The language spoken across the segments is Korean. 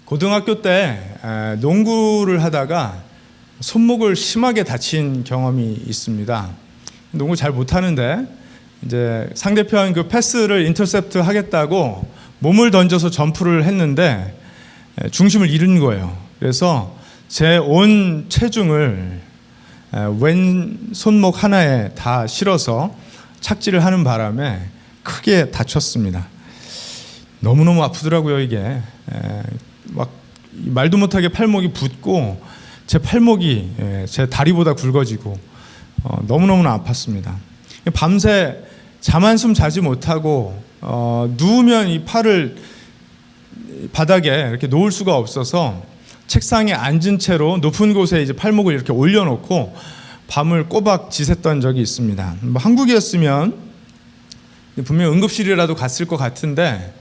고등학교 때 농구를 하다가 손목을 심하게 다친 경험이 있습니다. 농구 잘 못하는데 이제 상대편 그 패스를 인터셉트 하겠다고 몸을 던져서 점프를 했는데 중심을 잃은 거예요. 그래서 제 온 체중을 왼 손목 하나에 다 실어서 착지를 하는 바람에 크게 다쳤습니다. 너무너무 아프더라고요. 이게 막 말도 못하게 팔목이 붓고 제 팔목이 제 다리보다 굵어지고 너무너무 아팠습니다. 밤새 잠 한숨 자지 못하고 누우면 이 팔을 바닥에 이렇게 놓을 수가 없어서 책상에 앉은 채로 높은 곳에 이제 팔목을 이렇게 올려놓고 밤을 꼬박 지샜던 적이 있습니다. 뭐 한국이었으면 분명 응급실이라도 갔을 것 같은데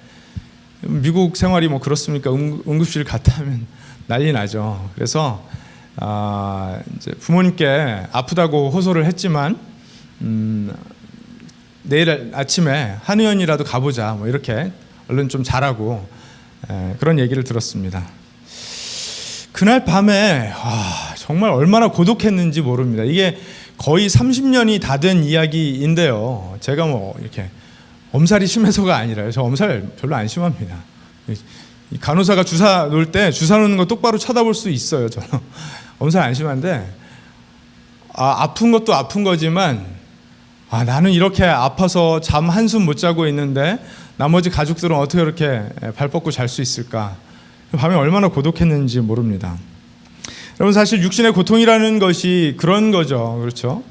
미국 생활이 뭐 그렇습니까? 응급실 갔다 하면 난리 나죠. 그래서 이제 부모님께 아프다고 호소를 했지만 내일 아침에 한의원이라도 가보자 뭐 이렇게 얼른 좀 자라고 그런 얘기를 들었습니다. 그날 밤에 정말 얼마나 고독했는지 모릅니다. 이게 거의 30년이 다 된 이야기인데요. 제가 뭐 이렇게 엄살이 심해서가 아니라요. 저 엄살 별로 안 심합니다. 간호사가 주사 놓을 때 주사 놓는 거 똑바로 쳐다볼 수 있어요. 저는 엄살 안 심한데 아픈 것도 아픈 거지만 나는 이렇게 아파서 잠 한숨 못 자고 있는데 나머지 가족들은 어떻게 이렇게 발 뻗고 잘 수 있을까? 밤에 얼마나 고독했는지 모릅니다. 여러분, 사실 육신의 고통이라는 것이 그런 거죠. 그렇죠?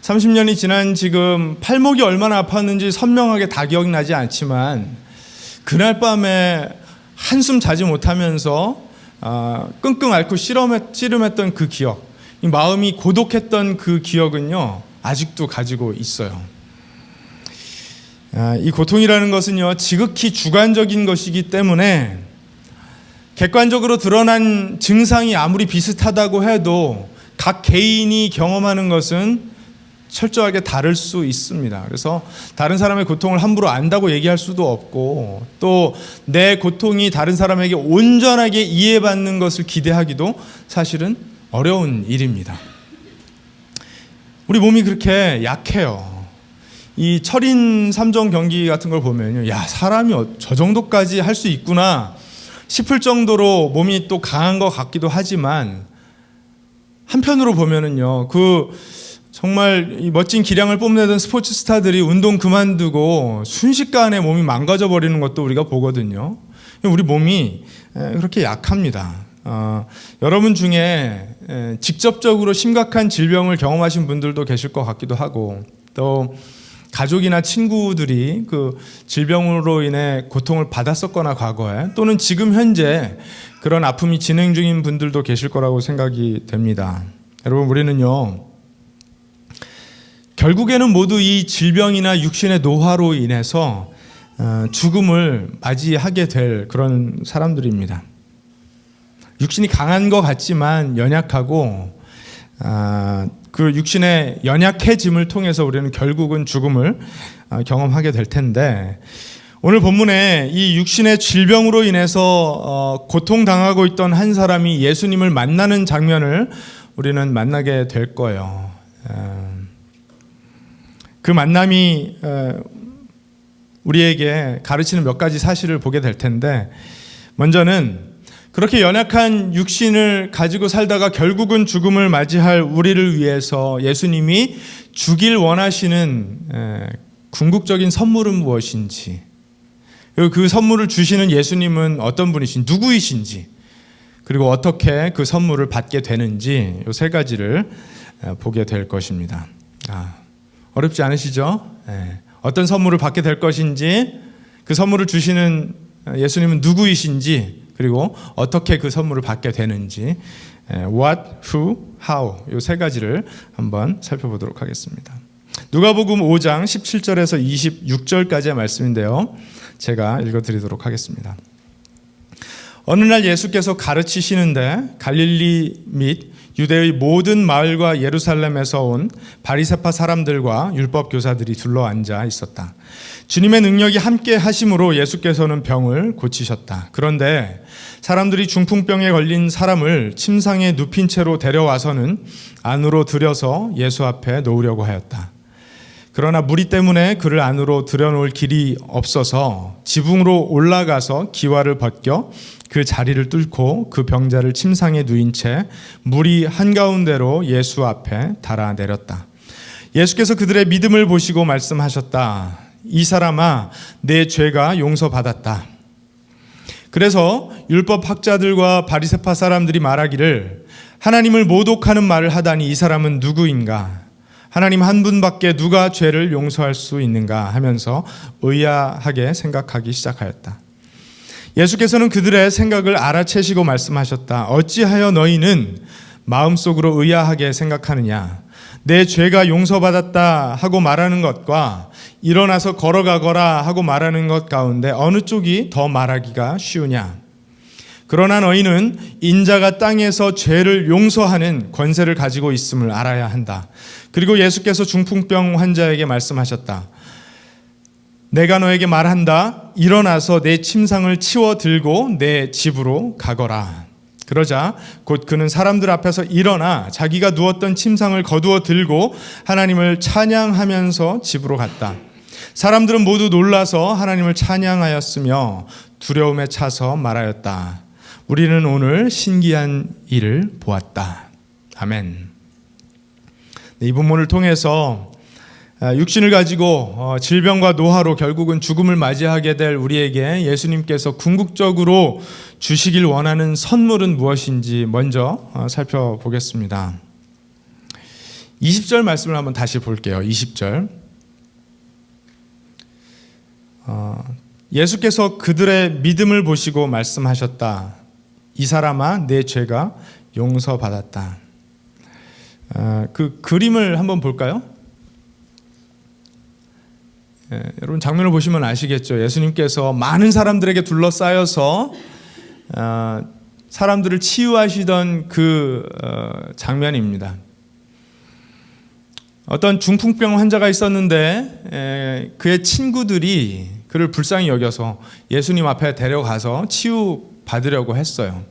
30년이 지난 지금 팔목이 얼마나 아팠는지 선명하게 다 기억나지 않지만 그날 밤에 한숨 자지 못하면서 끙끙 앓고 씨름했던 그 기억, 이 마음이 고독했던 그 기억은요 아직도 가지고 있어요. 이 고통이라는 것은요 지극히 주관적인 것이기 때문에 객관적으로 드러난 증상이 아무리 비슷하다고 해도 각 개인이 경험하는 것은 철저하게 다를 수 있습니다. 그래서 다른 사람의 고통을 함부로 안다고 얘기할 수도 없고 또 내 고통이 다른 사람에게 온전하게 이해받는 것을 기대하기도 사실은 어려운 일입니다. 우리 몸이 그렇게 약해요. 이 철인 3종 경기 같은 걸 보면요, 사람이 저 정도까지 할 수 있구나 싶을 정도로 몸이 또 강한 것 같기도 하지만 한편으로 보면은요, 정말 이 멋진 기량을 뽐내던 스포츠 스타들이 운동 그만두고 순식간에 몸이 망가져 버리는 것도 우리가 보거든요. 우리 몸이 그렇게 약합니다. 여러분 중에 직접적으로 심각한 질병을 경험하신 분들도 계실 것 같기도 하고 또 가족이나 친구들이 그 질병으로 인해 고통을 받았었거나 과거에 또는 지금 현재 그런 아픔이 진행 중인 분들도 계실 거라고 생각이 됩니다. 여러분, 우리는요 결국에는 모두 이 질병이나 육신의 노화로 인해서 죽음을 맞이하게 될 그런 사람들입니다. 육신이 강한 것 같지만 연약하고 그 육신의 연약해짐을 통해서 우리는 결국은 죽음을 경험하게 될 텐데 오늘 본문에 이 육신의 질병으로 인해서 고통당하고 있던 한 사람이 예수님을 만나는 장면을 우리는 만나게 될 거예요. 그 만남이 우리에게 가르치는 몇 가지 사실을 보게 될 텐데 먼저는 그렇게 연약한 육신을 가지고 살다가 결국은 죽음을 맞이할 우리를 위해서 예수님이 주길 원하시는 궁극적인 선물은 무엇인지, 그 선물을 주시는 예수님은 어떤 분이신지, 누구이신지, 그리고 어떻게 그 선물을 받게 되는지 이 세 가지를 보게 될 것입니다. 어렵지 않으시죠? 어떤 선물을 받게 될 것인지, 그 선물을 주시는 예수님은 누구이신지, 그리고 어떻게 그 선물을 받게 되는지, what, who, how 이 세 가지를 한번 살펴보도록 하겠습니다. 누가복음 5장 17절에서 26절까지의 말씀인데요, 제가 읽어드리도록 하겠습니다. 어느 날 예수께서 가르치시는데 갈릴리 및 유대의 모든 마을과 예루살렘에서 온 바리새파 사람들과 율법 교사들이 둘러앉아 있었다. 주님의 능력이 함께 하심으로 예수께서는 병을 고치셨다. 그런데 사람들이 중풍병에 걸린 사람을 침상에 눕힌 채로 데려와서는 안으로 들여서 예수 앞에 놓으려고 하였다. 그러나 무리 때문에 그를 안으로 들여놓을 길이 없어서 지붕으로 올라가서 기와를 벗겨 그 자리를 뚫고 그 병자를 침상에 누인 채 무리 한가운데로 예수 앞에 달아내렸다. 예수께서 그들의 믿음을 보시고 말씀하셨다. 이 사람아, 내 죄가 용서받았다. 그래서 율법 학자들과 바리새파 사람들이 말하기를 하나님을 모독하는 말을 하다니 이 사람은 누구인가? 하나님 한 분밖에 누가 죄를 용서할 수 있는가 하면서 의아하게 생각하기 시작하였다. 예수께서는 그들의 생각을 알아채시고 말씀하셨다. 어찌하여 너희는 마음속으로 의아하게 생각하느냐? 내 죄가 용서받았다 하고 말하는 것과 일어나서 걸어가거라 하고 말하는 것 가운데 어느 쪽이 더 말하기가 쉬우냐? 그러나 너희는 인자가 땅에서 죄를 용서하는 권세를 가지고 있음을 알아야 한다. 그리고 예수께서 중풍병 환자에게 말씀하셨다. 내가 너에게 말한다. 일어나서 내 침상을 치워 들고 내 집으로 가거라. 그러자 곧 그는 사람들 앞에서 일어나 자기가 누웠던 침상을 거두어 들고 하나님을 찬양하면서 집으로 갔다. 사람들은 모두 놀라서 하나님을 찬양하였으며 두려움에 차서 말하였다. 우리는 오늘 신기한 일을 보았다. 아멘. 이 본문을 통해서 육신을 가지고 질병과 노화로 결국은 죽음을 맞이하게 될 우리에게 예수님께서 궁극적으로 주시길 원하는 선물은 무엇인지 먼저 살펴보겠습니다. 20절 말씀을 한번 다시 볼게요. 20절. 예수께서 그들의 믿음을 보시고 말씀하셨다. 이 사람아, 내 죄가 용서받았다. 그 그림을 한번 볼까요? 여러분 장면을 보시면 아시겠죠. 예수님께서 많은 사람들에게 둘러싸여서 사람들을 치유하시던 그 장면입니다. 어떤 중풍병 환자가 있었는데 그의 친구들이 그를 불쌍히 여겨서 예수님 앞에 데려가서 치유받으려고 했어요.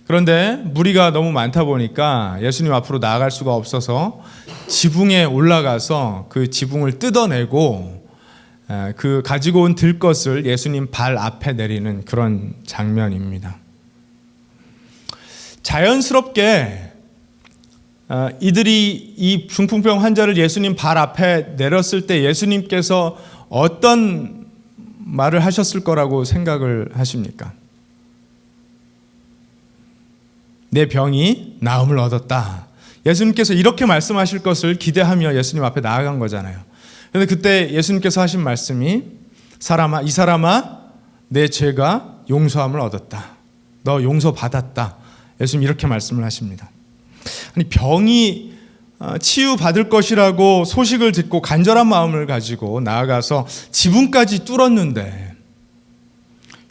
그런데 무리가 너무 많다 보니까 예수님 앞으로 나아갈 수가 없어서 지붕에 올라가서 그 지붕을 뜯어내고 그 가지고 온 들것을 예수님 발 앞에 내리는 그런 장면입니다. 자연스럽게 이들이 이 중풍병 환자를 예수님 발 앞에 내렸을 때 예수님께서 어떤 말을 하셨을 거라고 생각을 하십니까? 내 병이 나음을 얻었다. 예수님께서 이렇게 말씀하실 것을 기대하며 예수님 앞에 나아간 거잖아요. 그런데 그때 예수님께서 하신 말씀이 이 사람아, 내 죄가 용서함을 얻었다. 너 용서받았다. 예수님 이렇게 말씀을 하십니다. 아니, 병이 치유받을 것이라고 소식을 듣고 간절한 마음을 가지고 나아가서 지붕까지 뚫었는데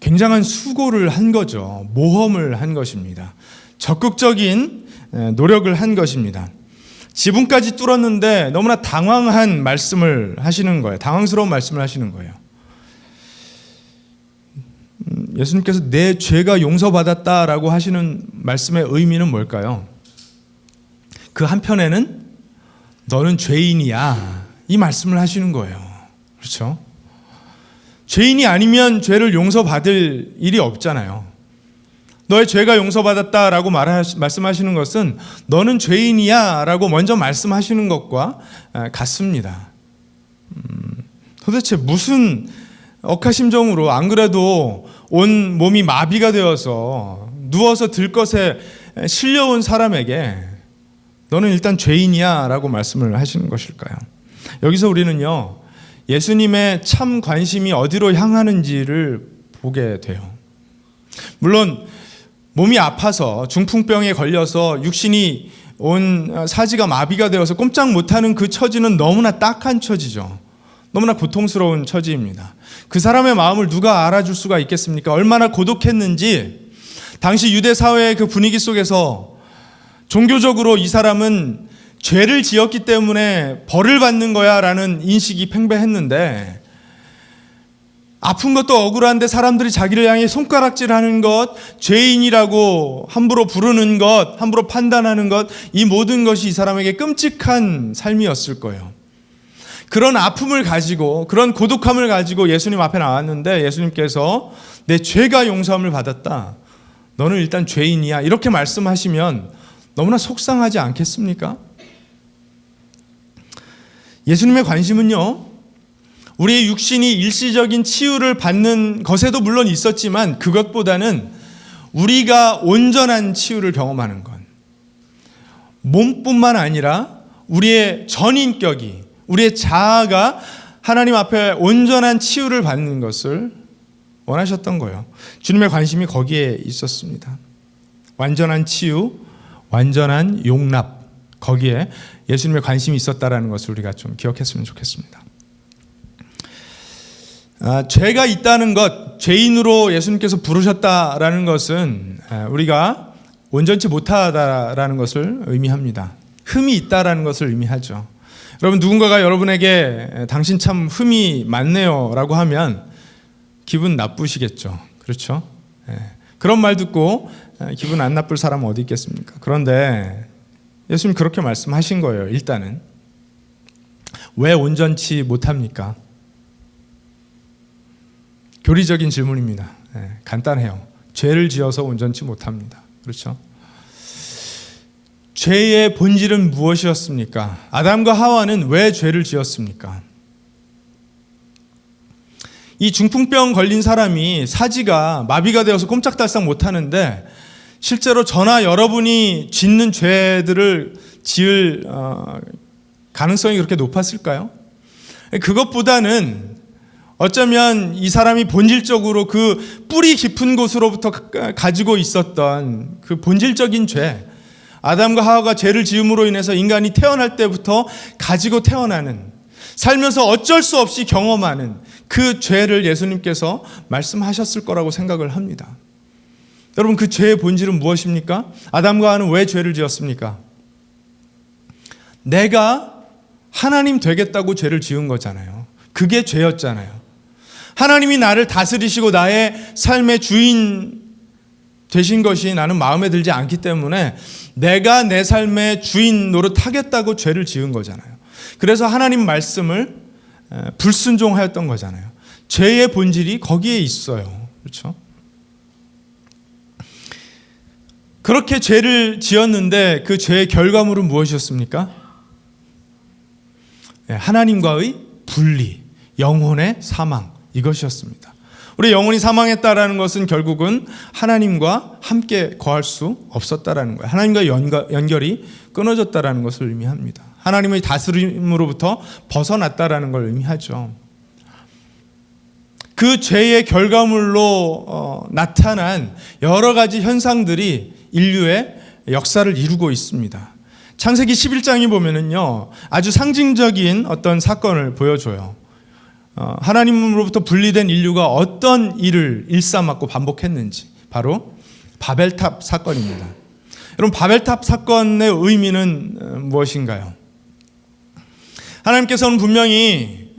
굉장한 수고를 한 거죠. 모험을 한 것입니다. 적극적인 노력을 한 것입니다. 지붕까지 뚫었는데 너무나 당황한 말씀을 하시는 거예요. 당황스러운 말씀을 하시는 거예요. 예수님께서 내 죄가 용서받았다라고 하시는 말씀의 의미는 뭘까요? 그 한편에는 너는 죄인이야, 이 말씀을 하시는 거예요. 그렇죠? 죄인이 아니면 죄를 용서받을 일이 없잖아요. 너의 죄가 용서받았다라고 말씀하시는 것은 너는 죄인이야 라고 먼저 말씀하시는 것과 같습니다. 도대체 무슨 억하심정으로, 안 그래도 온 몸이 마비가 되어서 누워서 들것에 실려온 사람에게 너는 일단 죄인이야 라고 말씀을 하시는 것일까요? 여기서 우리는요, 예수님의 참 관심이 어디로 향하는지를 보게 돼요. 물론 몸이 아파서 중풍병에 걸려서 육신이 온 사지가 마비가 되어서 꼼짝 못하는 그 처지는 너무나 딱한 처지죠. 너무나 고통스러운 처지입니다. 그 사람의 마음을 누가 알아줄 수가 있겠습니까? 얼마나 고독했는지 당시 유대 사회의 그 분위기 속에서 종교적으로 이 사람은 죄를 지었기 때문에 벌을 받는 거야 라는 인식이 팽배했는데, 아픈 것도 억울한데 사람들이 자기를 향해 손가락질하는 것, 죄인이라고 함부로 부르는 것, 함부로 판단하는 것, 이 모든 것이 이 사람에게 끔찍한 삶이었을 거예요. 그런 아픔을 가지고, 그런 고독함을 가지고 예수님 앞에 나왔는데, 예수님께서 내 죄가 용서함을 받았다, 너는 일단 죄인이야, 이렇게 말씀하시면 너무나 속상하지 않겠습니까? 예수님의 관심은요, 우리의 육신이 일시적인 치유를 받는 것에도 물론 있었지만 그것보다는 우리가 온전한 치유를 경험하는 것, 몸뿐만 아니라 우리의 전인격이, 우리의 자아가 하나님 앞에 온전한 치유를 받는 것을 원하셨던 거예요. 주님의 관심이 거기에 있었습니다. 완전한 치유, 완전한 용납, 거기에 예수님의 관심이 있었다라는 것을 우리가 좀 기억했으면 좋겠습니다. 죄가 있다는 것, 죄인으로 예수님께서 부르셨다라는 것은 우리가 온전치 못하다라는 것을 의미합니다. 흠이 있다라는 것을 의미하죠. 여러분, 누군가가 여러분에게 당신 참 흠이 많네요 라고 하면 기분 나쁘시겠죠. 그렇죠? 그런 말 듣고 기분 안 나쁠 사람은 어디 있겠습니까? 그런데 예수님 그렇게 말씀하신 거예요. 일단은 왜 온전치 못합니까? 교리적인 질문입니다. 간단해요. 죄를 지어서 온전치 못합니다. 그렇죠? 죄의 본질은 무엇이었습니까? 아담과 하와는 왜 죄를 지었습니까? 이 중풍병 걸린 사람이 사지가 마비가 되어서 꼼짝달싹 못하는데 실제로 저나 여러분이 짓는 죄들을 지을 가능성이 그렇게 높았을까요? 그것보다는 어쩌면 이 사람이 본질적으로 그 뿌리 깊은 곳으로부터 가지고 있었던 그 본질적인 죄, 아담과 하와가 죄를 지음으로 인해서 인간이 태어날 때부터 가지고 태어나는, 살면서 어쩔 수 없이 경험하는 그 죄를 예수님께서 말씀하셨을 거라고 생각을 합니다. 여러분, 그 죄의 본질은 무엇입니까? 아담과 하와는 왜 죄를 지었습니까? 내가 하나님 되겠다고 죄를 지은 거잖아요. 그게 죄였잖아요. 하나님이 나를 다스리시고 나의 삶의 주인 되신 것이 나는 마음에 들지 않기 때문에 내가 내 삶의 주인 노릇하겠다고 죄를 지은 거잖아요. 그래서 하나님 말씀을 불순종하였던 거잖아요. 죄의 본질이 거기에 있어요. 그렇죠? 그렇게 죄를 지었는데 그 죄의 결과물은 무엇이었습니까? 하나님과의 분리, 영혼의 사망, 이것이었습니다. 우리 영혼이 사망했다라는 것은 결국은 하나님과 함께 거할 수 없었다라는 거예요. 하나님과 연결이 끊어졌다라는 것을 의미합니다. 하나님의 다스림으로부터 벗어났다라는 걸 의미하죠. 그 죄의 결과물로 나타난 여러 가지 현상들이 인류의 역사를 이루고 있습니다. 창세기 11장에 보면은요, 아주 상징적인 어떤 사건을 보여줘요. 하나님으로부터 분리된 인류가 어떤 일을 일삼았고 반복했는지, 바로 바벨탑 사건입니다. 여러분, 바벨탑 사건의 의미는 무엇인가요? 하나님께서는 분명히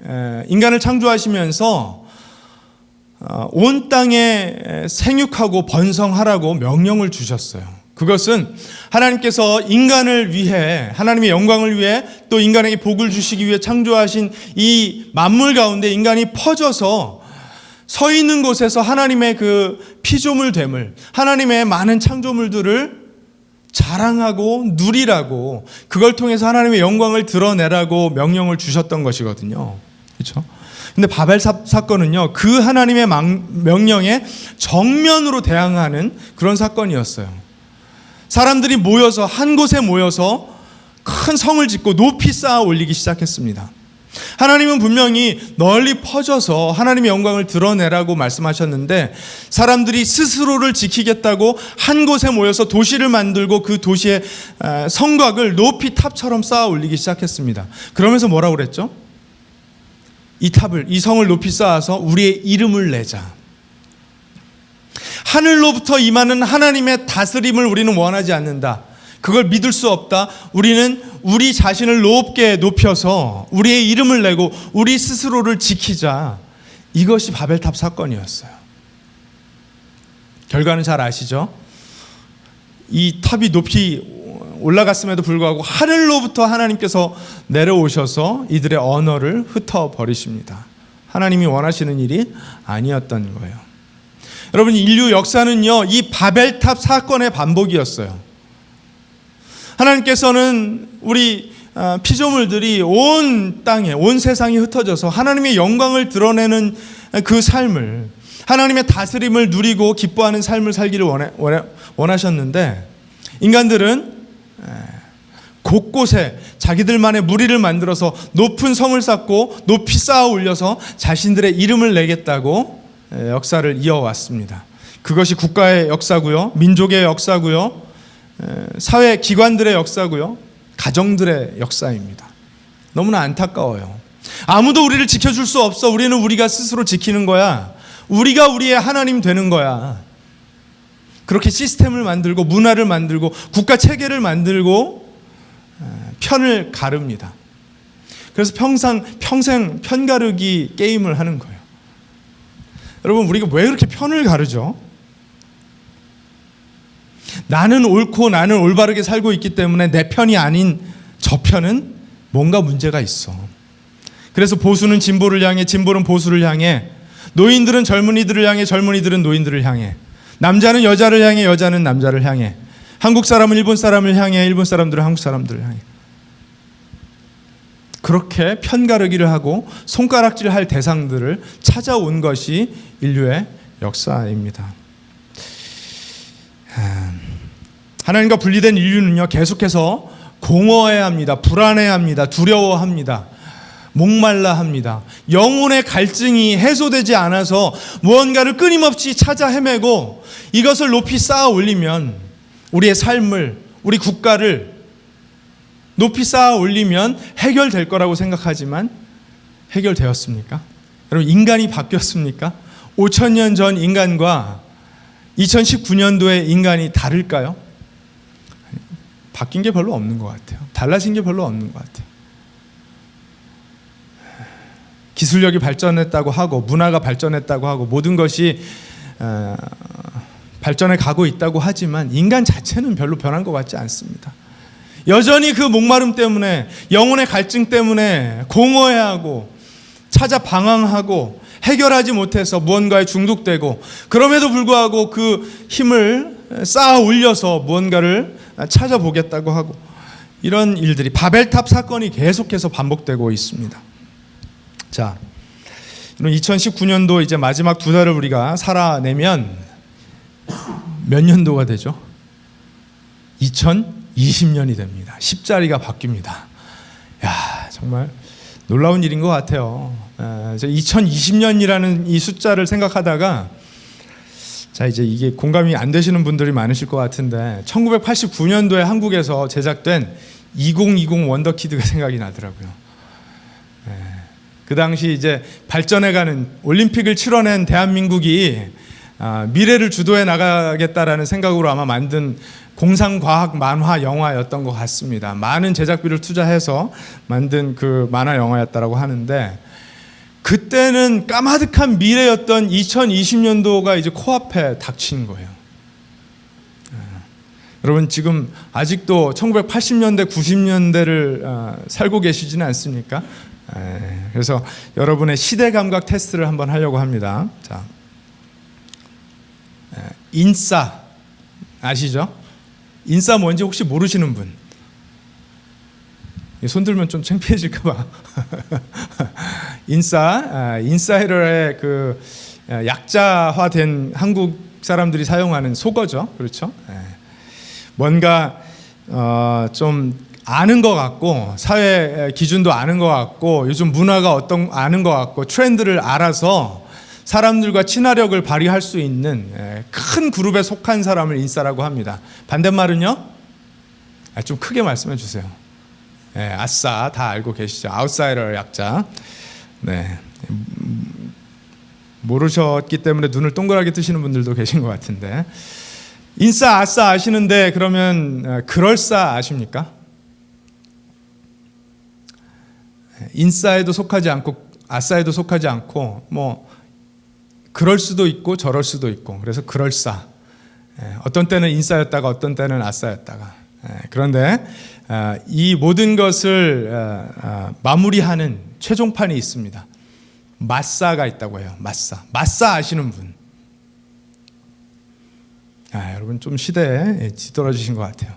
인간을 창조하시면서 온 땅에 생육하고 번성하라고 명령을 주셨어요. 그것은 하나님께서 인간을 위해, 하나님의 영광을 위해, 또 인간에게 복을 주시기 위해 창조하신 이 만물 가운데 인간이 퍼져서 서 있는 곳에서 하나님의 그 피조물됨을, 하나님의 많은 창조물들을 자랑하고 누리라고, 그걸 통해서 하나님의 영광을 드러내라고 명령을 주셨던 것이거든요. 그렇죠? 근데 바벨탑 사건은요, 그 하나님의 명령에 정면으로 대항하는 그런 사건이었어요. 사람들이 모여서, 한 곳에 모여서 큰 성을 짓고 높이 쌓아 올리기 시작했습니다. 하나님은 분명히 널리 퍼져서 하나님의 영광을 드러내라고 말씀하셨는데, 사람들이 스스로를 지키겠다고 한 곳에 모여서 도시를 만들고 그 도시의 성곽을 높이 탑처럼 쌓아 올리기 시작했습니다. 그러면서 뭐라고 그랬죠? 이 성을 높이 쌓아서 우리의 이름을 내자. 하늘로부터 임하는 하나님의 다스림을 우리는 원하지 않는다. 그걸 믿을 수 없다. 우리는 우리 자신을 높게 높여서 우리의 이름을 내고 우리 스스로를 지키자. 이것이 바벨탑 사건이었어요. 결과는 잘 아시죠? 이 탑이 높이 올라갔음에도 불구하고 하늘로부터 하나님께서 내려오셔서 이들의 언어를 흩어버리십니다. 하나님이 원하시는 일이 아니었던 거예요. 여러분, 인류 역사는요, 이 바벨탑 사건의 반복이었어요. 하나님께서는 우리 피조물들이 온 땅에, 온 세상에 흩어져서 하나님의 영광을 드러내는 그 삶을, 하나님의 다스림을 누리고 기뻐하는 삶을 살기를 원하셨는데, 인간들은 곳곳에 자기들만의 무리를 만들어서 높은 성을 쌓고 높이 쌓아 올려서 자신들의 이름을 내겠다고 역사를 이어왔습니다. 그것이 국가의 역사고요, 민족의 역사고요, 사회 기관들의 역사고요, 가정들의 역사입니다. 너무나 안타까워요. 아무도 우리를 지켜줄 수 없어. 우리는 우리가 스스로 지키는 거야. 우리가 우리의 하나님 되는 거야. 그렇게 시스템을 만들고 문화를 만들고 국가 체계를 만들고 편을 가릅니다. 그래서 평생 편가르기 게임을 하는 거예요. 여러분, 우리가 왜 그렇게 편을 가르죠? 나는 옳고 나는 올바르게 살고 있기 때문에 내 편이 아닌 저 편은 뭔가 문제가 있어. 그래서 보수는 진보를 향해, 진보는 보수를 향해, 노인들은 젊은이들을 향해, 젊은이들은 노인들을 향해, 남자는 여자를 향해, 여자는 남자를 향해, 한국 사람은 일본 사람을 향해, 일본 사람들은 한국 사람들을 향해. 그렇게 편가르기를 하고 손가락질할 대상들을 찾아온 것이 인류의 역사입니다. 하나님과 분리된 인류는요, 계속해서 공허해야 합니다. 불안해야 합니다. 두려워합니다. 목말라 합니다. 영혼의 갈증이 해소되지 않아서 무언가를 끊임없이 찾아 헤매고 이것을 높이 쌓아 올리면, 우리의 삶을, 우리 국가를 높이 쌓아 올리면 해결될 거라고 생각하지만 해결되었습니까? 여러분, 인간이 바뀌었습니까? 5,000년 전 인간과 2019년도의 인간이 다를까요? 바뀐 게 별로 없는 것 같아요. 달라진 게 별로 없는 것 같아요. 기술력이 발전했다고 하고 문화가 발전했다고 하고 모든 것이 발전해 가고 있다고 하지만 인간 자체는 별로 변한 것 같지 않습니다. 여전히 그 목마름 때문에, 영혼의 갈증 때문에 공허해하고 찾아 방황하고 해결하지 못해서 무언가에 중독되고, 그럼에도 불구하고 그 힘을 쌓아 올려서 무언가를 찾아보겠다고 하고, 이런 일들이, 바벨탑 사건이 계속해서 반복되고 있습니다. 자, 2019년도 이제 마지막 두 달을 우리가 살아내면 몇 년도가 되죠? 2020년이 됩니다. 10자리가 바뀝니다. 야, 정말 놀라운 일인 것 같아요. 2020년이라는 이 숫자를 생각하다가, 자, 이제 이게 공감이 안 되시는 분들이 많으실 것 같은데, 1989년도에 한국에서 제작된 2020 원더키드가 생각이 나더라고요. 그 당시 이제 발전해가는, 올림픽을 치러낸 대한민국이 미래를 주도해 나가겠다라는 생각으로 아마 만든 공상과학 만화 영화였던 것 같습니다. 많은 제작비를 투자해서 만든 그 만화 영화였다고 하는데, 그때는 까마득한 미래였던 2020년도가 이제 코앞에 닥친 거예요. 여러분, 지금 아직도 1980년대, 90년대를 살고 계시지는 않습니까? 그래서 여러분의 시대 감각 테스트를 한번 하려고 합니다. 자, 인싸 아시죠? 인싸 뭔지 혹시 모르시는 분? 손 들면 좀 창피해질까 봐. 인싸이러의 그 약자화된 한국 사람들이 사용하는 속어죠. 그렇죠? 뭔가 좀 아는 것 같고, 사회 기준도 아는 것 같고, 요즘 문화가 아는 것 같고, 트렌드를 알아서 사람들과 친화력을 발휘할 수 있는 큰 그룹에 속한 사람을 인싸라고 합니다. 반대말은요? 좀 크게 말씀해 주세요. 아싸, 다 알고 계시죠? 아웃사이더 약자. 네. 모르셨기 때문에 눈을 동그랗게 뜨시는 분들도 계신 것 같은데, 인싸 아싸 아시는데 그러면 그럴싸 아십니까? 인싸에도 속하지 않고 아싸에도 속하지 않고 뭐 그럴 수도 있고 저럴 수도 있고, 그래서 그럴싸. 어떤 때는 인싸였다가 어떤 때는 아싸였다가. 그런데 이 모든 것을 마무리하는 최종판이 있습니다. 마싸가 있다고 해요. 마싸 아시는 분. 여러분 좀 시대에 뒤떨어지신 것 같아요.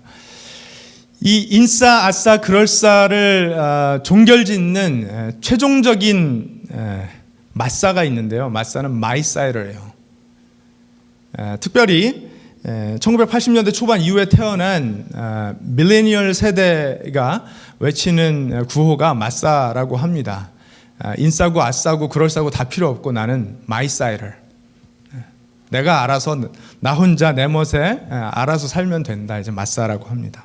이 인싸, 아싸, 그럴싸를 종결짓는 최종적인 마싸가 있는데요. 마싸는 마이사이러예요. 특별히 1980년대 초반 이후에 태어난 밀레니얼 세대가 외치는 구호가 마싸라고 합니다. 인싸고 아싸고 그럴싸고 다 필요 없고 나는 마이사이러. 내가 알아서 나 혼자 내 멋에 알아서 살면 된다. 이제 마싸라고 합니다.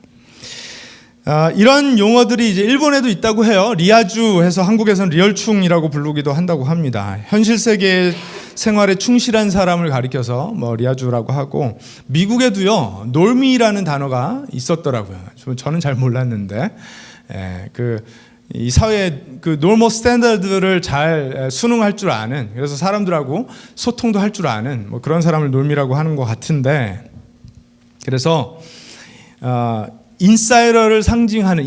이런 용어들이 이제 일본에도 있다고 해요. 리아주 해서 한국에서는 리얼충이라고 부르기도 한다고 합니다. 현실 세계 생활에 충실한 사람을 가리켜서 뭐 리아주라고 하고, 미국에도요 놀미라는 단어가 있었더라고요. 저는 잘 몰랐는데 이 사회의 그 노멀 스탠다드를 잘 순응할 줄 아는, 그래서 사람들하고 소통도 할 줄 아는 뭐 그런 사람을 놀미라고 하는 것 같은데, 그래서 인싸를 상징하는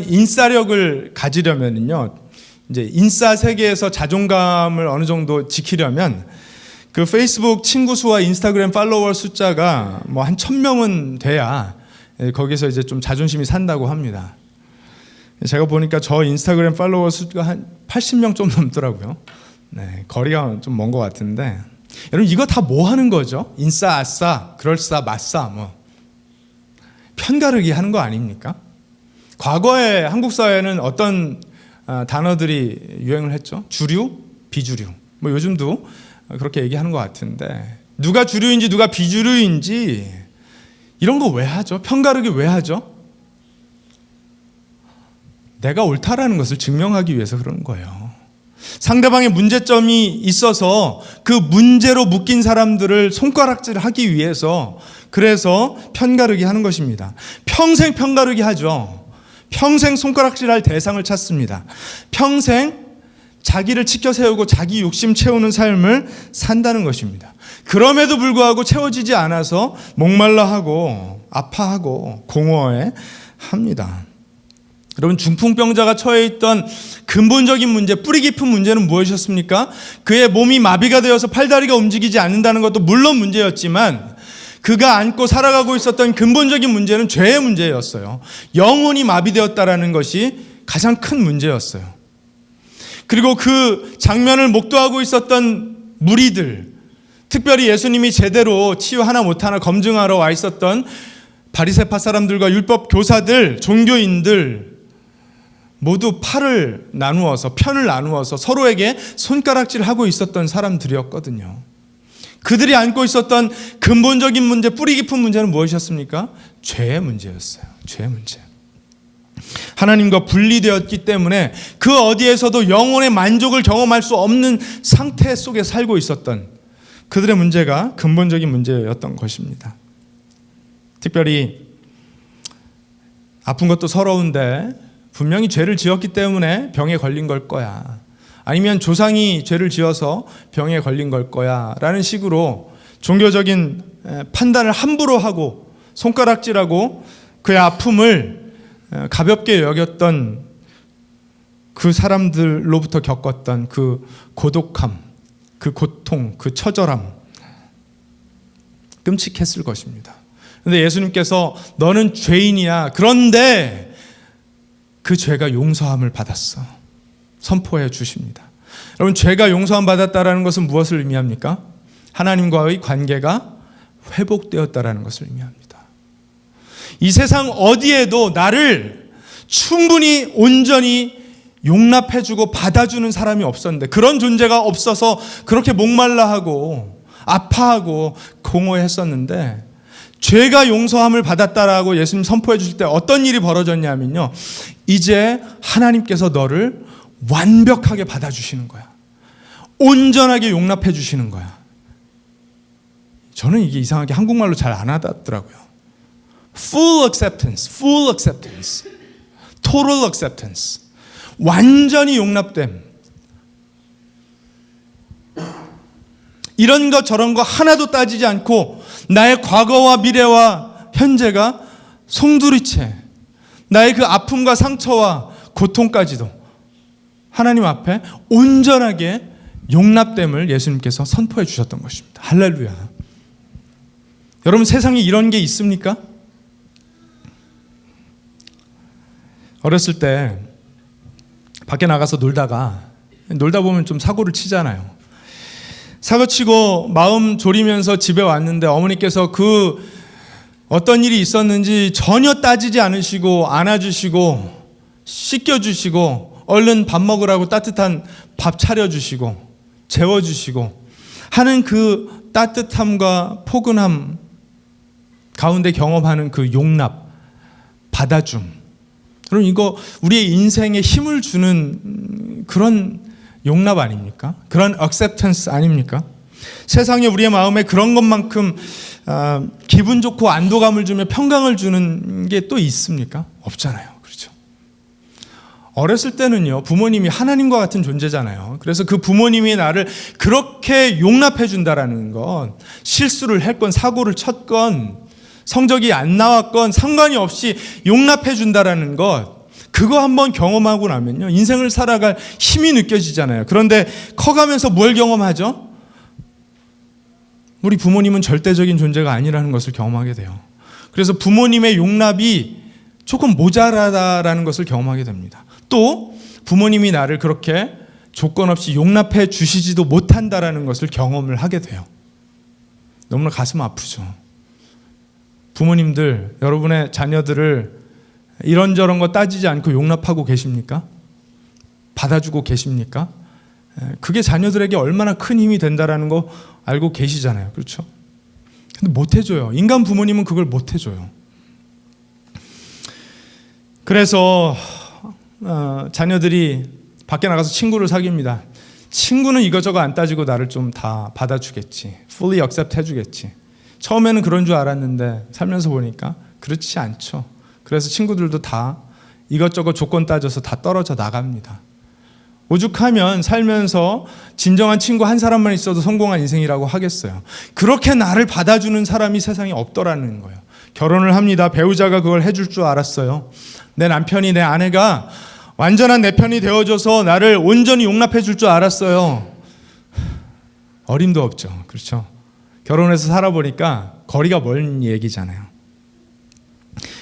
인싸력을 가지려면요, 이제 인싸 세계에서 자존감을 어느 정도 지키려면 그 페이스북 친구 수와 인스타그램 팔로워 숫자가 뭐 한 1000명은 돼야 거기서 이제 좀 자존심이 산다고 합니다. 제가 보니까 저 인스타그램 팔로워 수가 한 80명 좀 넘더라고요. 거리가 좀 먼 것 같은데, 여러분 이거 다 뭐 하는 거죠? 인싸, 아싸, 그럴싸, 마싸, 뭐 편가르기 하는 거 아닙니까? 과거에 한국 사회는 어떤 단어들이 유행을 했죠? 주류, 비주류. 뭐 요즘도 그렇게 얘기하는 것 같은데, 누가 주류인지 누가 비주류인지 이런 거 왜 하죠? 편가르기 왜 하죠? 내가 옳다라는 것을 증명하기 위해서 그러는 거예요. 상대방의 문제점이 있어서 그 문제로 묶인 사람들을 손가락질하기 위해서, 그래서 편가르기 하는 것입니다. 평생 편가르기 하죠. 평생 손가락질할 대상을 찾습니다. 평생 자기를 치켜 세우고 자기 욕심 채우는 삶을 산다는 것입니다. 그럼에도 불구하고 채워지지 않아서 목말라하고 아파하고 공허해 합니다. 여러분, 중풍병자가 처해 있던 근본적인 문제, 뿌리 깊은 문제는 무엇이었습니까? 그의 몸이 마비가 되어서 팔다리가 움직이지 않는다는 것도 물론 문제였지만, 그가 안고 살아가고 있었던 근본적인 문제는 죄의 문제였어요. 영혼이 마비되었다라는 것이 가장 큰 문제였어요. 그리고 그 장면을 목도하고 있었던 무리들, 특별히 예수님이 제대로 치유 하나 못하나 검증하러 와 있었던 바리새파 사람들과 율법 교사들, 종교인들 모두 편을 나누어서 서로에게 손가락질하고 있었던 사람들이었거든요. 그들이 안고 있었던 근본적인 문제, 뿌리 깊은 문제는 무엇이었습니까? 죄의 문제였어요. 죄의 문제. 하나님과 분리되었기 때문에 그 어디에서도 영혼의 만족을 경험할 수 없는 상태 속에 살고 있었던 그들의 문제가 근본적인 문제였던 것입니다. 특별히 아픈 것도 서러운데 분명히 죄를 지었기 때문에 병에 걸린 걸 거야, 아니면 조상이 죄를 지어서 병에 걸린 걸 거야 라는 식으로 종교적인 판단을 함부로 하고 손가락질하고 그의 아픔을 가볍게 여겼던 그 사람들로부터 겪었던 그 고독함, 그 고통, 그 처절함, 끔찍했을 것입니다. 그런데 예수님께서 너는 죄인이야, 그런데 그 죄가 용서함을 받았어 선포해 주십니다. 여러분, 죄가 용서함 받았다라는 것은 무엇을 의미합니까? 하나님과의 관계가 회복되었다라는 것을 의미합니다. 이 세상 어디에도 나를 충분히 온전히 용납해주고 받아주는 사람이 없었는데, 그런 존재가 없어서 그렇게 목말라하고 아파하고 공허했었는데, 죄가 용서함을 받았다라고 예수님 선포해 주실 때 어떤 일이 벌어졌냐면요, 이제 하나님께서 너를 완벽하게 받아주시는 거야. 온전하게 용납해 주시는 거야. 저는 이게 이상하게 한국말로 잘 안 와닿더라고요. Full acceptance, full acceptance, total acceptance. 완전히 용납됨. 이런 것 저런 거 하나도 따지지 않고 나의 과거와 미래와 현재가 송두리째 나의 그 아픔과 상처와 고통까지도 하나님 앞에 온전하게 용납됨을 예수님께서 선포해 주셨던 것입니다. 할렐루야. 여러분, 세상에 이런 게 있습니까? 어렸을 때 밖에 나가서 놀다 보면 좀 사고를 치잖아요. 사고 치고 마음 졸이면서 집에 왔는데 어머니께서 그 어떤 일이 있었는지 전혀 따지지 않으시고 안아주시고 씻겨주시고 얼른 밥 먹으라고 따뜻한 밥 차려주시고 재워주시고 하는 그 따뜻함과 포근함 가운데 경험하는 그 용납, 받아줌. 그럼 이거 우리의 인생에 힘을 주는 그런 용납 아닙니까? 그런 acceptance 아닙니까? 세상에 우리의 마음에 그런 것만큼 기분 좋고 안도감을 주며 평강을 주는 게 또 있습니까? 없잖아요. 그렇죠? 어렸을 때는요, 부모님이 하나님과 같은 존재잖아요. 그래서 그 부모님이 나를 그렇게 용납해 준다라는 건 실수를 했건 사고를 쳤건 성적이 안 나왔건 상관이 없이 용납해 준다라는 것, 그거 한번 경험하고 나면요 인생을 살아갈 힘이 느껴지잖아요. 그런데 커가면서 뭘 경험하죠? 우리 부모님은 절대적인 존재가 아니라는 것을 경험하게 돼요. 그래서 부모님의 용납이 조금 모자라다라는 것을 경험하게 됩니다. 또 부모님이 나를 그렇게 조건 없이 용납해 주시지도 못한다라는 것을 경험을 하게 돼요. 너무나 가슴 아프죠. 부모님들, 여러분의 자녀들을 이런저런 거 따지지 않고 용납하고 계십니까? 받아주고 계십니까? 그게 자녀들에게 얼마나 큰 힘이 된다라는 거 알고 계시잖아요. 그렇죠? 근데 못 해줘요. 인간 부모님은 그걸 못 해줘요. 그래서 자녀들이 밖에 나가서 친구를 사귀입니다. 친구는 이거저거 안 따지고 나를 좀 다 받아주겠지. fully accept 해주겠지. 처음에는 그런 줄 알았는데 살면서 보니까 그렇지 않죠. 그래서 친구들도 다 이것저것 조건 따져서 다 떨어져 나갑니다. 오죽하면 살면서 진정한 친구 한 사람만 있어도 성공한 인생이라고 하겠어요. 그렇게 나를 받아주는 사람이 세상에 없더라는 거예요. 결혼을 합니다. 배우자가 그걸 해줄 줄 알았어요. 내 남편이, 내 아내가 완전한 내 편이 되어줘서 나를 온전히 용납해 줄 줄 알았어요. 어림도 없죠. 그렇죠? 결혼해서 살아보니까 거리가 먼 얘기잖아요.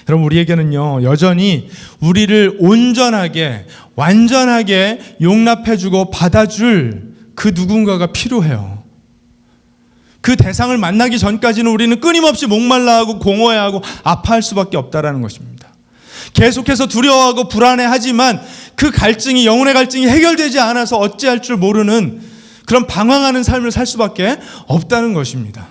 여러분, 우리에게는요 여전히 우리를 온전하게 완전하게 용납해주고 받아줄 그 누군가가 필요해요. 그 대상을 만나기 전까지는 우리는 끊임없이 목말라하고 공허해하고 아파할 수밖에 없다라는 것입니다. 계속해서 두려워하고 불안해하지만 그 갈증이, 영혼의 갈증이 해결되지 않아서 어찌할 줄 모르는 그런 방황하는 삶을 살 수밖에 없다는 것입니다.